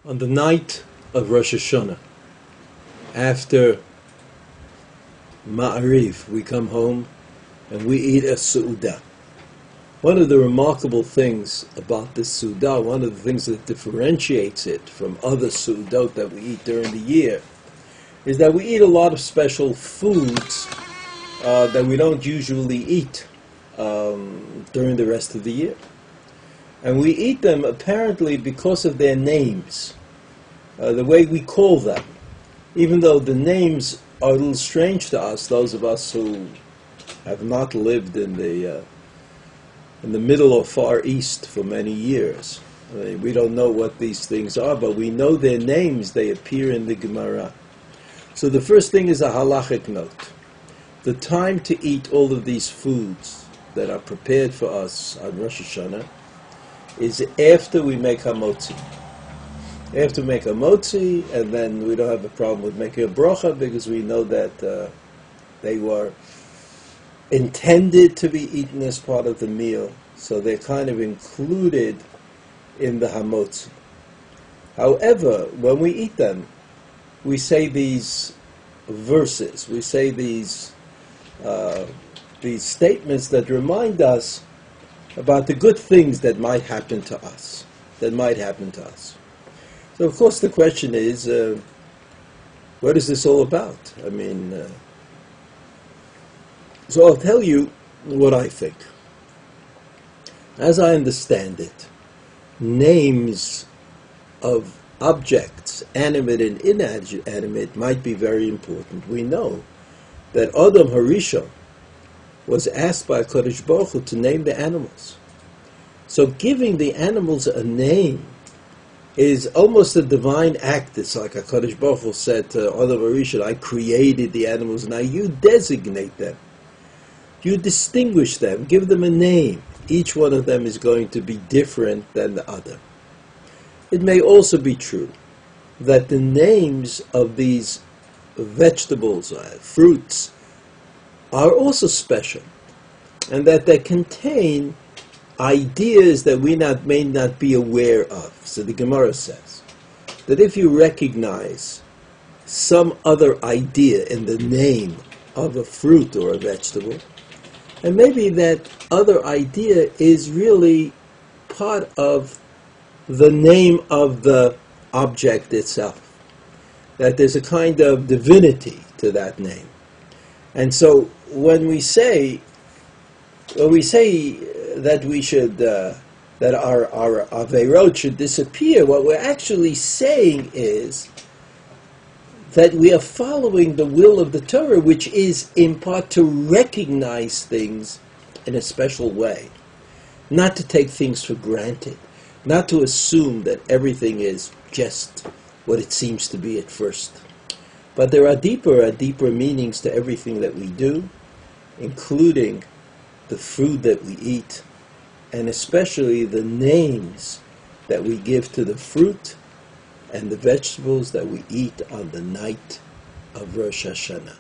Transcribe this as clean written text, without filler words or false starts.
On the night of Rosh HaShana, after Ma'ariv, we come home and we eat a Su'udah. One of the remarkable things about this Su'udah, one of the things that differentiates it from other Su'udot that we eat during the year, is that we eat a lot of special foods that we don't usually eat during the rest of the year. And we eat them apparently because of their names, the way we call them. Even though the names are a little strange to us, those of us who have not lived in the Middle or Far East for many years. I mean, we don't know what these things are, but we know their names. They appear in the Gemara. So the first thing is a halachic note. The time to eat all of these foods that are prepared for us on Rosh HaShana is after we make hamotzi. After we make hamotzi, and then we don't have a problem with making a bracha because we know that they were intended to be eaten as part of the meal, so they're kind of included in the hamotzi. However, when we eat them, we say these verses, we say these statements that remind us about the good things that might happen to us, So of course the question is, what is this all about? I mean, so I'll tell you what I think. As I understand it, names of objects, animate and inanimate, might be very important. We know that Adam Harishon was asked by Kodesh Baruch Hu to name the animals. So giving the animals a name is almost a divine act. It's like a Kodesh Baruch Hu said to Adam Harishon, I created the animals, now you designate them. You distinguish them, give them a name. Each one of them is going to be different than the other. It may also be true that the names of these vegetables, fruits, are also special, and that they contain ideas that we may not be aware of. So the Gemara says that if you recognize some other idea in the name of a fruit or a vegetable, and maybe that other idea is really part of the name of the object itself, that there's a kind of divinity to that name. And so when we say that we should that our aveirot should disappear, what we're actually saying is that we are following the will of the Torah, which is in part to recognize things in a special way, not to take things for granted, not to assume that everything is just what it seems to be at first. But there are deeper meanings to everything that we do, including the food that we eat, and especially the names that we give to the fruit and the vegetables that we eat on the night of Rosh HaShana.